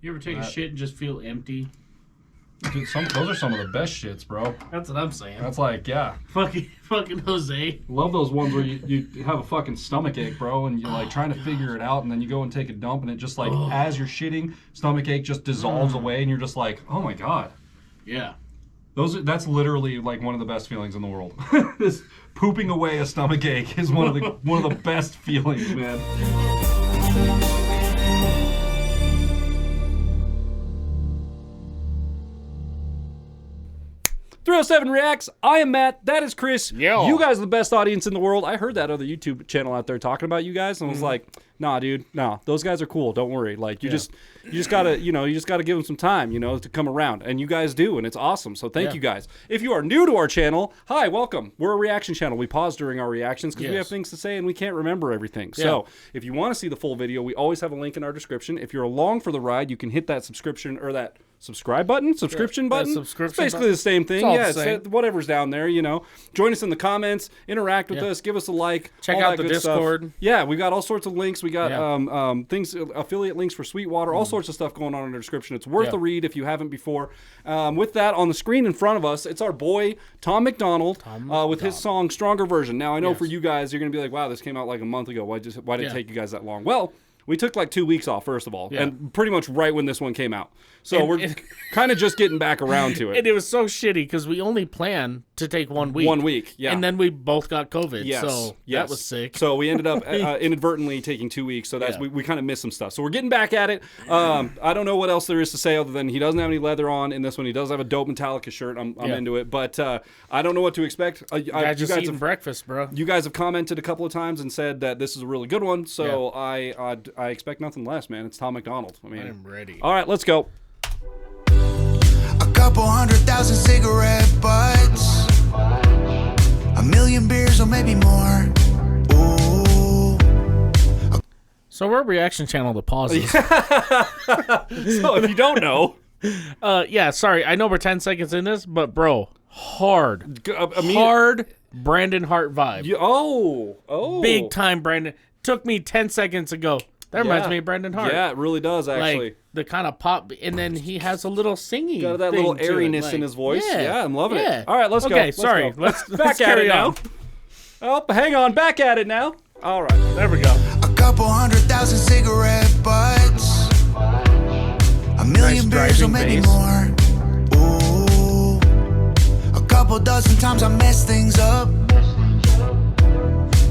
You ever take a shit and just feel empty? Dude, those are some of the best shits, bro. That's what I'm saying. That's like, yeah. Fucking Jose. Love those ones where you have a fucking stomach ache, bro, and you're like trying to figure it out, and then you go and take a dump, and it just like, as you're shitting, stomach ache just dissolves away, and you're just like, oh my god. Yeah. That's literally like one of the best feelings in the world. This pooping away a stomach ache is one of the best feelings, man. 307 Reacts. I am Matt. That is Chris. Yo. You guys are the best audience in the world. I heard that other YouTube channel out there talking about you guys, and I was like, nah, dude, nah, those guys are cool. Don't worry. Like, you just gotta, you just gotta give them some time, to come around, and you guys do, and it's awesome. So thank you guys. If you are new to our channel, hi, welcome. We're a reaction channel. We pause during our reactions because we have things to say and we can't remember everything. So if you want to see the full video, we always have a link in our description. If you're along for the ride, you can hit that subscription or that subscribe button, subscription button. It's basically the same thing. It's whatever's down there. Join us in the comments, interact with us, give us a like. Check out the Discord. Stuff. Yeah, we got all sorts of links. We got things, affiliate links for Sweetwater, all sorts of stuff going on in the description. It's worth a read if you haven't before. With that, on the screen in front of us, it's our boy Tom Macdonald with his song "Stronger Version." Now I know for you guys, you're gonna be like, "Wow, this came out like a month ago. Why did it take you guys that long?" Well, we took like 2 weeks off, first of all, and pretty much right when this one came out. So we're kind of just getting back around to it. And it was so shitty because we only planned to take 1 week. 1 week, yeah. And then we both got COVID, yes. so that was sick. So we ended up inadvertently taking 2 weeks, so that's we kind of missed some stuff. So we're getting back at it. I don't know what else there is to say other than he doesn't have any leather on in this one. He does have a dope Metallica shirt. I'm into it, but I don't know what to expect. You guys eating breakfast, bro. You guys have commented a couple of times and said that this is a really good one, so I expect nothing less, man. It's Tom Macdonald. I am ready. All right, let's go. A couple 100,000 cigarette butts, 1 million beers or maybe more. Ooh. So we're a reaction channel to pauses. So if you don't know, sorry, I know we're 10 seconds in this, but bro, hard Brandon Hart vibe. Big time Brandon. Took me 10 seconds to go. That reminds me of Brandon Hart. Yeah, it really does, actually. Like, the kind of pop, and then he has a little singing. Got that little airiness in his voice. Yeah, I'm loving it. All right, let's go. Okay, sorry. Let's back at it now. Oh, hang on. Back at it now. All right. There we go. A couple 100,000 cigarette butts, 1 million beers or maybe more. Ooh. A couple dozen times I messed things up,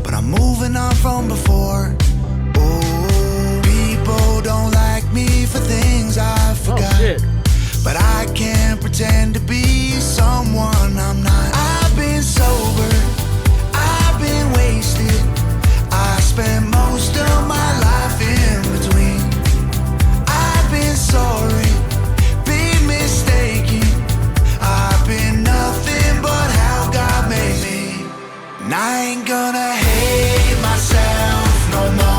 but I'm moving on from before. People don't like me for things I forgot, but I can't pretend to be someone I'm not. I've been sober, I've been wasted, I spent most of my life in between. I've been sorry, been mistaken, I've been nothing but how God made me. And I ain't gonna hate myself no more.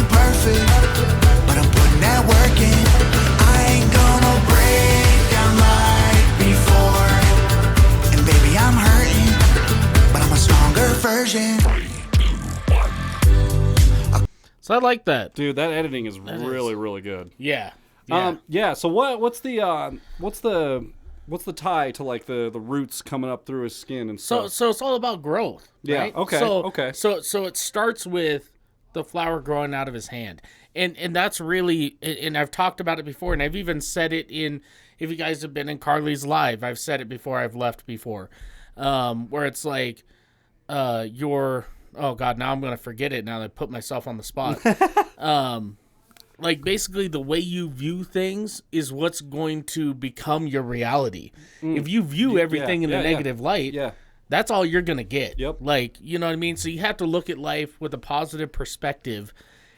Perfect, but I'm putting that work in. I ain't gonna break down like before. And baby, I'm hurting, but I'm a stronger version. So I like that, dude. That editing is really good. Yeah. So what's the tie to like the roots coming up through his skin and stuff? So it's all about growth. Right? Yeah. Okay. So it starts with the flower growing out of his hand, and that's really, and I've talked about it before, and I've even said it in, if you guys have been in Carly's live, I've said it before, I've left before, where it's like, oh god, now I'm gonna forget it now that I put myself on the spot. Like basically the way you view things is what's going to become your reality. If you view everything in a negative light, that's all you're going to get. Yep. Like, you know what I mean? So you have to look at life with a positive perspective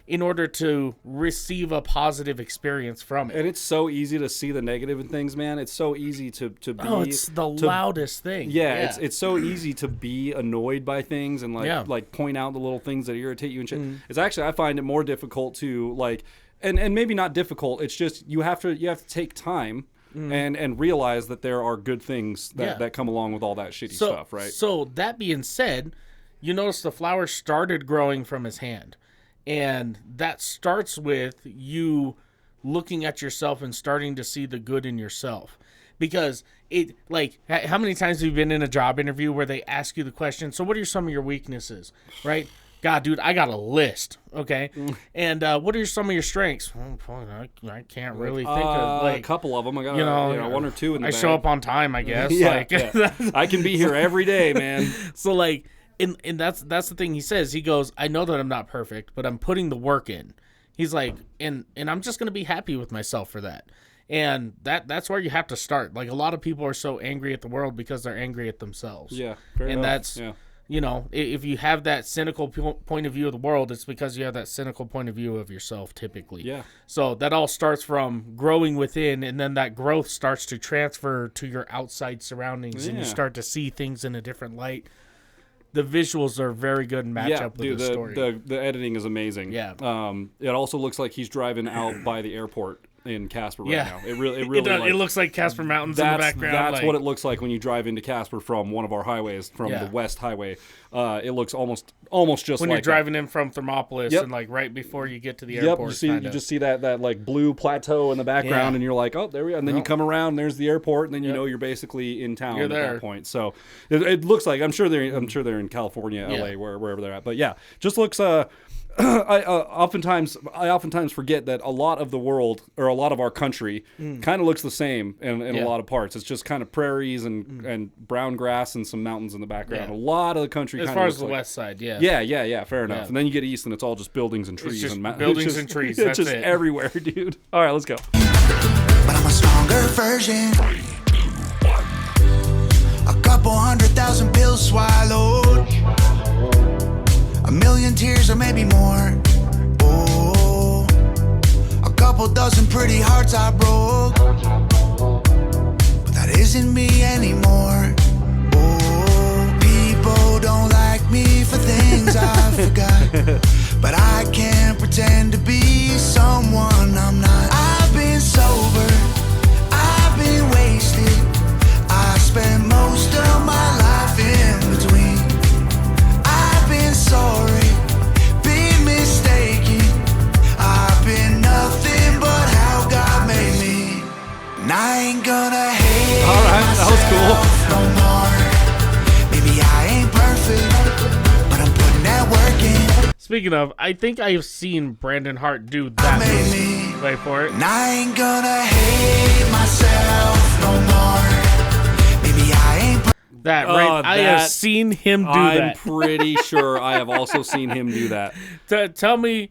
in order to receive a positive experience from it. And it's so easy to see the negative in things, man. It's so easy to be... Oh, it's the loudest thing. Yeah, it's so easy to be annoyed by things and like point out the little things that irritate you and shit. It's actually, I find it more difficult to like... And maybe not difficult, it's just you have to take time and realize that there are good things that come along with all that shitty stuff, right? So that being said, you notice the flower started growing from his hand. And that starts with you looking at yourself and starting to see the good in yourself. Because it, like, how many times have you been in a job interview where they ask you the question, so what are some of your weaknesses, right? God, dude, I got a list, okay? And what are some of your strengths? I can't really think of, like... A couple of them. I got, you know, one or two in the bag. I show up on time, I guess. Yeah, yeah. I can be here every day, man. So, like, and that's the thing he says. He goes, I know that I'm not perfect, but I'm putting the work in. He's like, and I'm just going to be happy with myself for that. And that's where you have to start. Like, a lot of people are so angry at the world because they're angry at themselves. Yeah, fair enough. That's... Yeah. You know, if you have that cynical point of view of the world, it's because you have that cynical point of view of yourself, typically. Yeah. So that all starts from growing within, and then that growth starts to transfer to your outside surroundings, and you start to see things in a different light. The visuals are very good and match up with the story. The editing is amazing. Yeah. It also looks like he's driving out by the airport in Casper right now. It really it looks like Casper Mountains in the background. That's what it looks like when you drive into Casper from one of our highways, from the West Highway. It looks almost just when like you're driving in from Thermopolis and like right before you get to the airport. You just see that like blue plateau in the background, and you're like, oh, there we are. And then you come around, and there's the airport, and then you know you're basically in town at that point. So it looks like I'm sure they're in California, LA, wherever they're at. But yeah, just looks. I oftentimes forget that a lot of the world, or a lot of our country, kind of looks the same in a lot of parts. It's just kind of prairies and brown grass and some mountains in the background. Yeah. A lot of the country, as far as the west side, yeah, fair enough. Yeah. And then you get east, and it's all just buildings and trees and mountains. Buildings and trees. It's just everywhere, dude. All right, let's go. But I'm a stronger version. A couple 100,000 pills swallowed. A million tears or maybe more. Oh, a couple dozen pretty hearts I broke. But that isn't me anymore. Oh, people don't like me for things I forgot. But I can't pretend to be someone I'm not. I've been sober, I've been wasted. I spent most of my life in between. Sorry, been mistaken. I've been nothing but how God made me. And I ain't gonna hate myself no more. Maybe I ain't perfect, but I'm putting that work in. Speaking of, I think I've seen Brandon Hart do that movie. Wait for it. And I ain't gonna hate myself no more. Maybe I ain't That right, I have seen him do that. I'm pretty sure I have also seen him do that. Tell me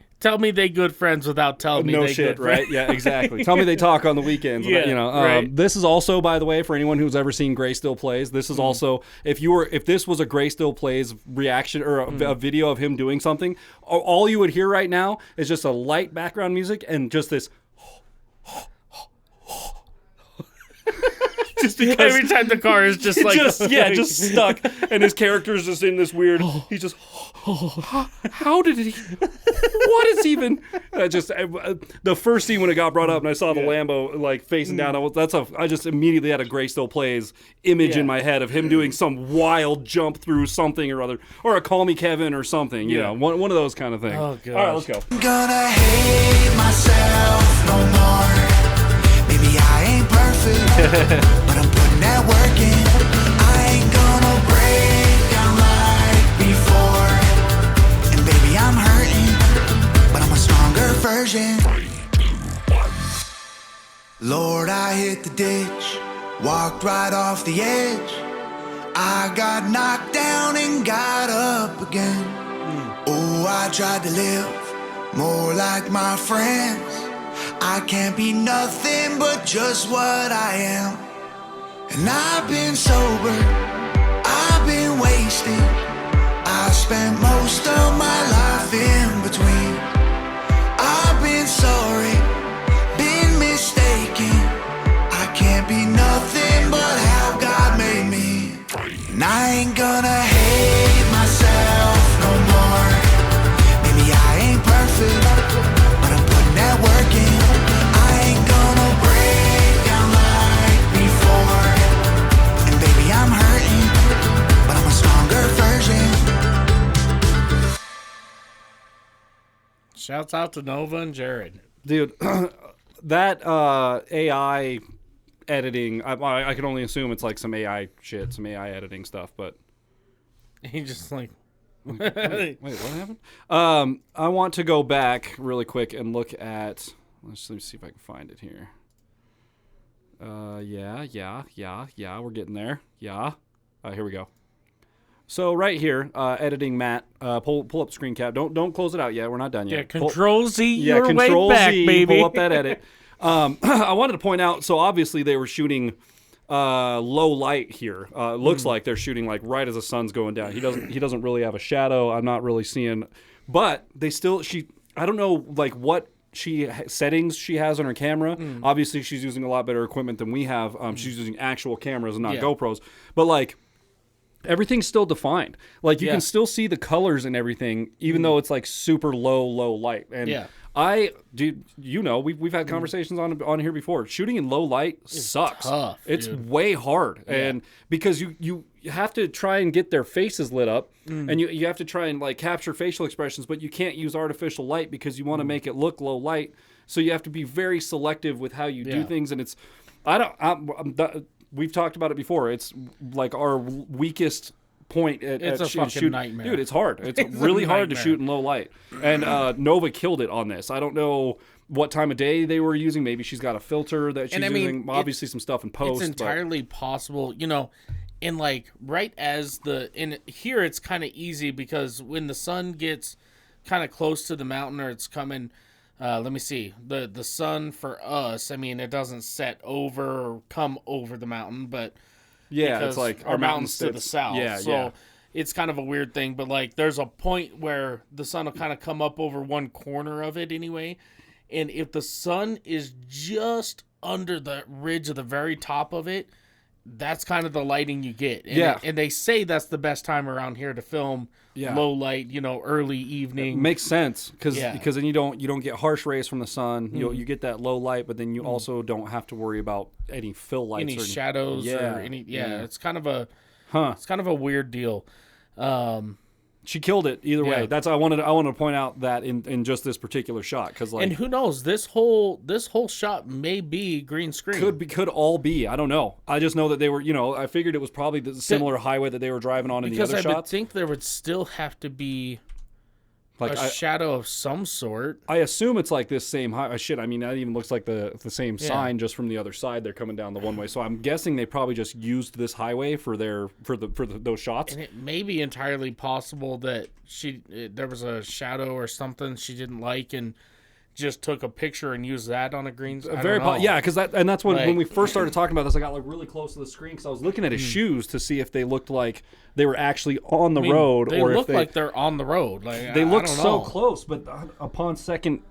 they good friends without telling me no they shit, good right? friends. Yeah, exactly. Tell me they talk on the weekends. Yeah, you know, right. This is also, by the way, for anyone who's ever seen Gray Still Plays. This is also if this was a Gray Still Plays reaction or a video of him doing something, all you would hear right now is just a light background music and just this. Just because every time the car is just like just stuck, and his character is just in this weird. He's just, how did he? What is even? The first scene when it got brought up, and I saw the Lambo like facing down. I just immediately had a Gray Still Plays image in my head of him doing some wild jump through something or other, or a Call Me Kevin or something. You know, one of those kind of things. Oh, gosh. All right, let's go. I'm gonna hate myself no more. Maybe I ain't perfect, but I'm putting that work in. I ain't gonna break down like before. And baby, I'm hurting, but I'm a stronger version. Lord, I hit the ditch, walked right off the edge. I got knocked down and got up again. Oh, I tried to live more like my friends. I can't be nothing but just what I am. And I've been sober, I've been wasted. I spent most of my life in between. I've been sorry, been mistaken. I can't be nothing but how God made me. And I ain't gonna hate myself no more. Maybe I ain't perfect, but I'm putting that work in. I ain't gonna break down like before. And baby, I'm hurting, but I'm a stronger version. Shouts out to Nova and Jared. Dude, that AI editing, I can only assume it's like some AI shit, some AI editing stuff, but He just like, wait, what happened? I want to go back really quick and look at, let me see if I can find it here. Yeah, we're getting there. Yeah. Here we go. So right here, editing Matt, pull up the screen cap. Don't close it out yet. We're not done yet. yeah, Control Z Yeah, your Control way back, Z, baby. pull up that edit. I wanted to point out, so obviously they were shooting low light here. Looks like they're shooting like right as the sun's going down. He doesn't really have a shadow. I'm not really seeing, but they still, I don't know like what settings she has on her camera. Obviously she's using a lot better equipment than we have. She's using actual cameras and not GoPros, but like everything's still defined. Like you can still see the colors and everything, even though it's like super low light. And we've had conversations on here before. Shooting in low light sucks. Tough, it's dude. way hard, and because you have to try and get their faces lit up, and you have to try and like capture facial expressions, but you can't use artificial light because you want to make it look low light. So you have to be very selective with how you do things, and it's we've talked about it before. It's like our weakest point It's a fucking shooting. nightmare. Dude, it's hard. It's really hard to shoot in low light. And Nova killed it on this. I don't know what time of day they were using. Maybe she's got a filter that she's using. Obviously some stuff in post. It's entirely possible, and like right as here it's kind of easy because when the sun gets kind of close to the mountain or it's coming, let me see, the sun for us, I mean, it doesn't set over or come over the mountain, but it's like our mountain's to the south. Yeah, so it's kind of a weird thing, but like there's a point where the sun will kind of come up over one corner of it anyway. And if the sun is just under the ridge of the very top of it, that's kind of the lighting you get. And and they say that's the best time around here to film low light, early evening. It makes sense because then you don't get harsh rays from the sun. You get that low light, but then you also don't have to worry about any fill lights, any shadows, or any. It's kind of a weird deal. She killed it either way. That's I wanted to point out that in just this particular shot because like, and who knows, this whole shot may be green screen. Could all be. I don't know. I just know that they were. I figured it was probably the similar highway that they were driving on in the other shots. Because I would think there would still have to be like a shadow of some sort. I assume it's like this same high. I mean, that even looks like the same sign just from the other side. They're coming down the one way. So I'm guessing they probably just used this highway for those shots. And it may be entirely possible that there was a shadow or something she didn't like and just took a picture and used that on a green. Because that's when we first started talking about this, I got like really close to the screen because I was looking at his shoes to see if they looked like they were actually on the road, they or look if like they're on the road. Like they look so close, but upon second.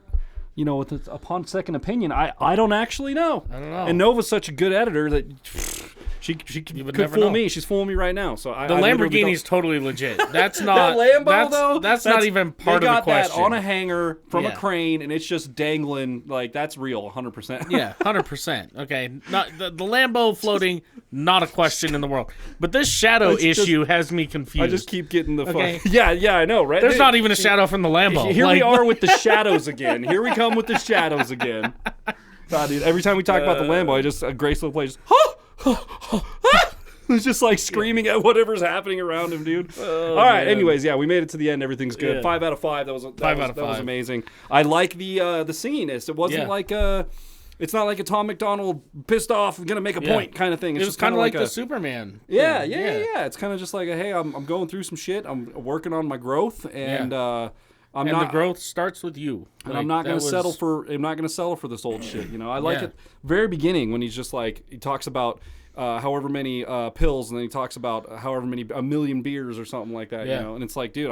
Upon second opinion, I don't actually know. I don't know. And Nova's such a good editor that she could fool me. She's fooling me right now. So the Lamborghini's totally legit. That's not that Lambo, that's not even part of the question. They got that on a hanger from a crane, and it's just dangling. Like that's real, 100%. Yeah, 100%. Okay, not the Lambo floating. Not a question in the world. But this shadow issue has me confused. I just keep getting the fuck. Yeah, I know, right? There's not even a shadow from the Lambo. Here we are with the shadows again. Here we come with the shadows again. God, dude, every time we talk about the Lambo, I just Grace will play just it's just like screaming at whatever's happening around him, dude. All right. Man. Anyways, we made it to the end. Everything's good. Yeah. 5 out of 5. That was amazing. I like the singiness. It wasn't like it's not like a Tom Macdonald pissed off, gonna make a point kind of thing. It's just kind of like the Superman. Yeah. It's kind of just like hey, I'm going through some shit. I'm working on my growth, and the growth starts with you. And I'm not gonna settle for this old shit. I like it. Very beginning when he's just like he talks about however many pills, and then he talks about however many a million beers or something like that. And it's like, dude,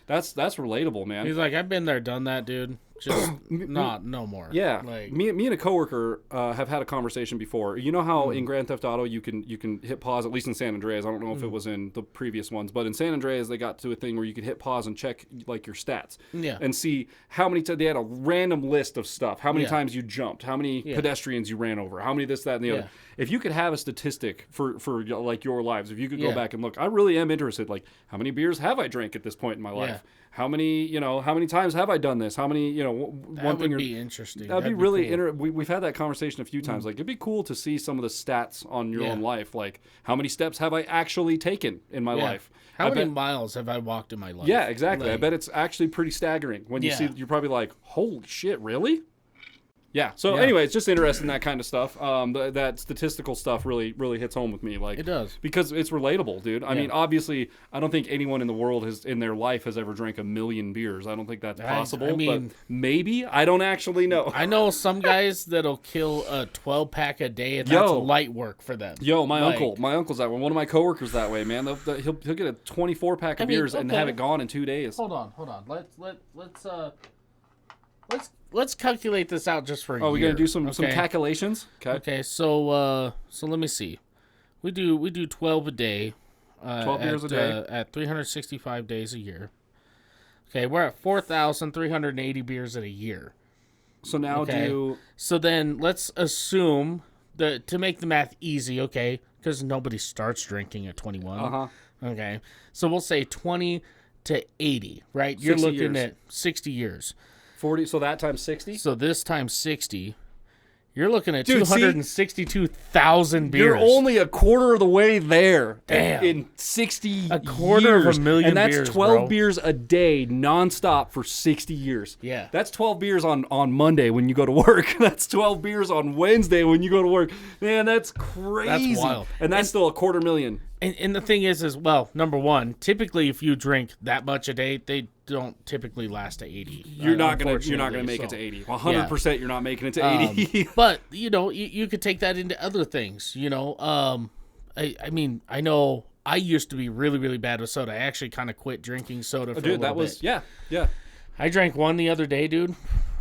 that's relatable, man. He's like, I've been there, done that, dude. Just no more. Yeah, like me and a coworker have had a conversation before. You know how in Grand Theft Auto you can hit pause, at least in San Andreas. I don't know if it was in the previous ones, but in San Andreas they got to a thing where you could hit pause and check like your stats, and see how many times they had a random list of stuff. How many times you jumped, how many pedestrians you ran over, how many this, that, and the other. If you could have a statistic for like your lives, if you could go back and look, I really am interested. Like, how many beers have I drank at this point in my life? how many times have I done this? How many, That would be interesting. That'd be really cool. We've had that conversation a few times. Like, it'd be cool to see some of the stats on your own life. Like, how many steps have I actually taken in my life? How many miles have I walked in my life? Yeah, exactly. I bet it's actually pretty staggering. When you see, you're probably like, holy shit, really? Yeah. So anyway, it's just interesting, that kind of stuff. That statistical stuff really hits home with me. Like, it does, because it's relatable, dude. I mean, obviously, I don't think anyone in the world in their life has ever drank 1 million beers. I don't think that's possible. But maybe. I don't actually know. I know some guys that'll kill a 12-pack a day, and that's light work for them. My uncle's that way. One of my coworkers that way, man. He'll get a 24-pack of beers and have it gone in 2 days. Hold on. Let's calculate this out just for a year. Oh, we're gonna do some calculations. Okay. So let me see. We do 12 a day. 12 beers a day at 365 days a year. Okay, we're at 4,380 beers in a year. So now So then let's assume to make the math easy, okay, because nobody starts drinking at 21. Okay, so we'll say 20 to 80, right? You're looking at 60 years. 40, so that times 60? So this times 60, you're looking at 262,000 beers. You're only a quarter of the way there. Damn. In 60 years. A quarter of a million beers. And that's beers, 12 beers a day, nonstop for 60 years. Yeah. That's 12 beers on Monday when you go to work. That's 12 beers on Wednesday when you go to work. Man, that's crazy. That's wild. And that's still a 250,000. And the thing is, well, number one, typically if you drink that much a day, they don't typically last to 80. You're not gonna make it to 80. 100% you're not making it to 80. But you could take that into other things. I mean, I know I used to be really, really bad with soda. I actually kind of quit drinking soda for a little bit. Yeah. I drank one the other day, dude.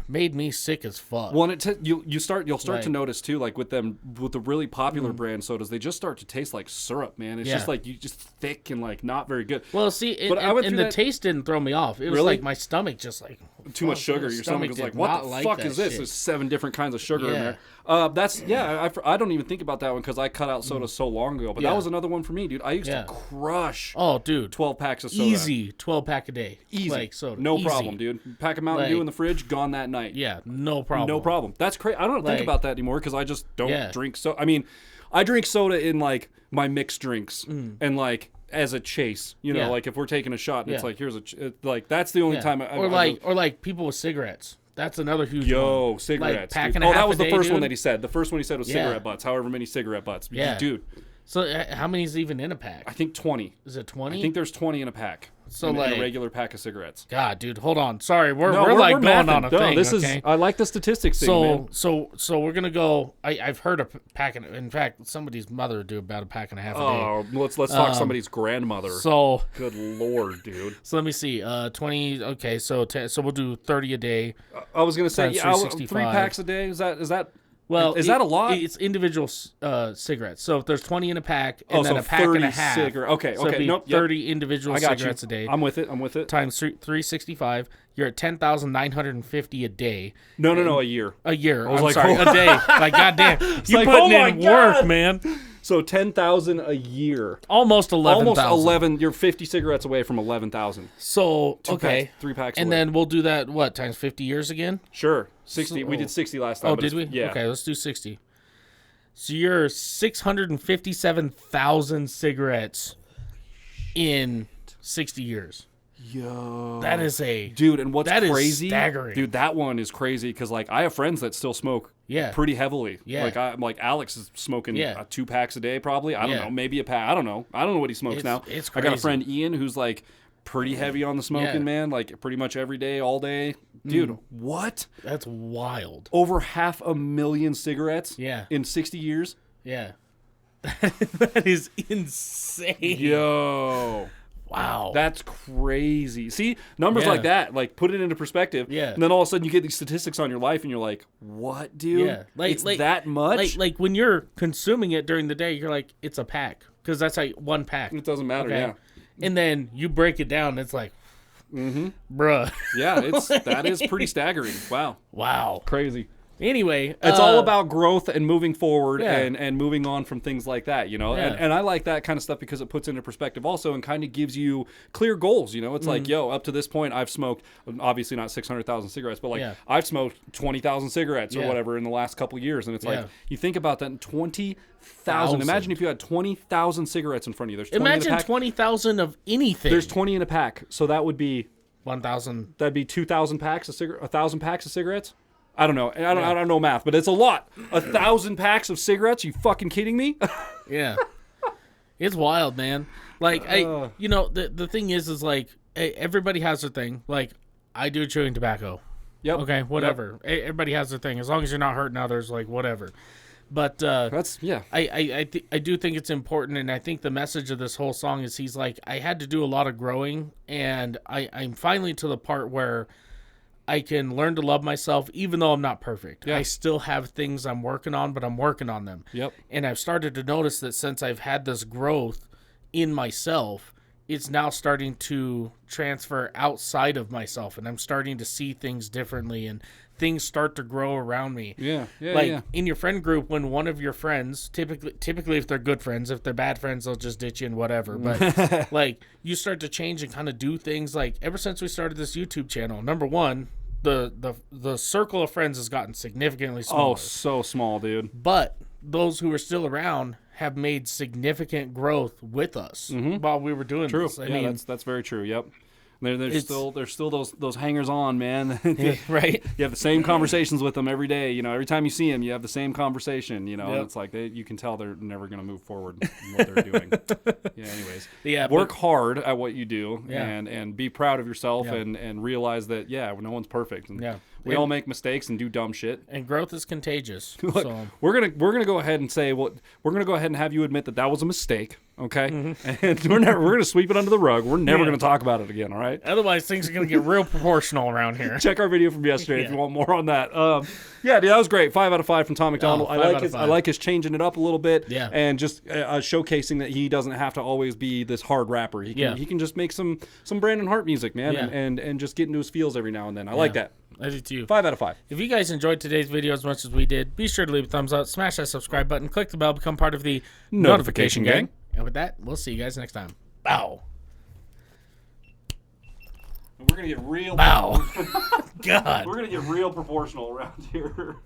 Made me sick as fuck. Well, you'll start to notice too, like with the really popular brand sodas, they just start to taste like syrup, man. It's just like just thick and like not very good. Well, see, and the taste didn't throw me off. It was like my stomach just like too much sugar. Your stomach was like, what the fuck is this? There's 7 different kinds of sugar in there. I don't even think about that one because I cut out soda so long ago. But that was another one for me, dude. I used to crush. Oh, dude, 12 packs of soda. Easy 12-pack a day. Easy, like soda. No problem, dude. Pack a Mountain Dew in the fridge, gone that night. Yeah, no problem. No problem. That's crazy. I don't think about that anymore because I just don't drink soda. I mean, I drink soda in like my mixed drinks and like as a chase. Like if we're taking a shot and it's like here's like that's the only time. Or like people with cigarettes. That's another huge one. Cigarettes. Like dude. That was the first one that he said. The first one he said was cigarette butts. However many cigarette butts. Yeah, dude. So how many is even in a pack? I think 20. Is it 20? I think there's 20 in a pack. So in like a regular pack of cigarettes. God, dude, hold on. Sorry, we're going on a thing. This okay? is I like the statistics thing, man. So we're gonna go. I've heard a pack. In fact, somebody's mother would do about a pack and a half a day. Oh, let's talk somebody's grandmother. So good lord, dude. So let me see. 20. Okay, so we'll do 30 a day. I was gonna say 3 packs a day. Is that? Well, is that a lot? It's individual cigarettes. So if there's 20 in a pack and then a pack and a half. Okay. So it'd be 30 individual cigarettes a day. I'm with it. Times 365. You're at 10,950 a day. No, a year. A year. I'm sorry, a day. Like, goddamn. You're like, putting in work, man. So 10,000 a year. Almost 11,000. Almost 11. You're 50 cigarettes away from 11,000. So, 3 packs and away. then we'll do that, times 50 years again? Sure. 60. We did 60 last time. Oh, did we? Yeah. Okay, let's do 60. So you're 657,000 cigarettes in 60 years. Yo, that is dude, and what's crazy, staggering. Dude, that one is crazy because like I have friends that still smoke, pretty heavily. Yeah, like Alex is smoking 2 packs a day, probably. I don't know, maybe a pack. I don't know what he smokes now. It's crazy. I got a friend Ian who's like pretty heavy on the smoking, man. Like pretty much every day, all day. Dude, what? That's wild. Over 500,000 cigarettes. Yeah. In 60 years. Yeah, that is insane. Yo. Wow. That's crazy. See, numbers like that, like put it into perspective. Yeah. And then all of a sudden you get these statistics on your life and you're like, what, dude? Yeah. It's that much? Like when you're consuming it during the day, you're like, it's a pack. Because that's like one pack. It doesn't matter, yeah. And then you break it down, it's like, bruh. Yeah, that is pretty staggering. Wow. Wow. Crazy. Anyway, it's all about growth and moving forward Yeah. and moving on from things like that, you know. Yeah. And I like that kind of stuff because it puts into perspective also and kind of gives you clear goals, you know. It's like, yo, up to this point I've smoked, obviously not 600,000 cigarettes, but like Yeah. I've smoked 20,000 cigarettes or Yeah. whatever in the last couple years, and it's like Yeah. you think about that, 20,000. Imagine if you had 20,000 cigarettes in front of you. There's 20 in a imagine pack. 20,000 of anything. There's 20 in a pack, so that would be 1,000. that'd be 2,000 packs of 1,000 packs of cigarettes. I don't know. I don't know math, but it's a lot. 1,000 packs of cigarettes? You fucking kidding me? Yeah. It's wild, man. Like, you know, the thing is like, everybody has their thing. Like, I do chewing tobacco. Yep. Okay, whatever. Everybody has their thing. As long as you're not hurting others, like, whatever. But That's, yeah. I do think it's important, and I think the message of this whole song is he's like, I had to do a lot of growing, and I'm finally to the part where I can learn to love myself, even though I'm not perfect. Yeah. I still have things I'm working on, but I'm working on them. Yep. And I've started to notice that since I've had this growth in myself, it's now starting to transfer outside of myself, and I'm starting to see things differently, and things start to grow around me. Yeah. Yeah. Like yeah. in your friend group, when one of your friends, typically if they're good friends, if they're bad friends, they'll just ditch you and whatever. But like you start to change and kind of do things. Like ever since we started this YouTube channel, number one, the circle of friends has gotten significantly smaller. Oh, so small, dude. But those who are still around have made significant growth with us while we were doing True. this. I yeah, mean, that's very true. Yep. There's It's- still those hangers on, man. right? You have the same conversations with them every day. You know, every time you see them, you have the same conversation. You know, Yep. and it's like you can tell they're never going to move forward in what they're doing. Yeah. Anyways, Yeah. work hard at what you do, Yeah. and be proud of yourself, Yeah. and realize that no one's perfect. And Yeah. we all make mistakes and do dumb shit. And growth is contagious. Look, So we're gonna go ahead and say, well, we're gonna go ahead and have you admit that was a mistake, okay? And we're gonna sweep it under the rug. We're never Yeah. gonna talk about it again, all right? otherwise, things are going to get real proportional around here. Check our video from yesterday if Yeah. you want more on that. Yeah, dude, that was great. 5 out of 5 from Tom Macdonald. 5 out of 5. I like his changing it up a little bit, Yeah. and just showcasing that he doesn't have to always be this hard rapper. He can just make some Brandon Hart music, man, Yeah. and just get into his feels every now and then. I like that. I do too. 5 out of 5. If you guys enjoyed today's video as much as we did, be sure to leave a thumbs up, smash that subscribe button, click the bell, become part of the Notification gang. And with that, we'll see you guys next time. Bow. We're gonna get real. Bow. God. We're gonna get real proportional around here.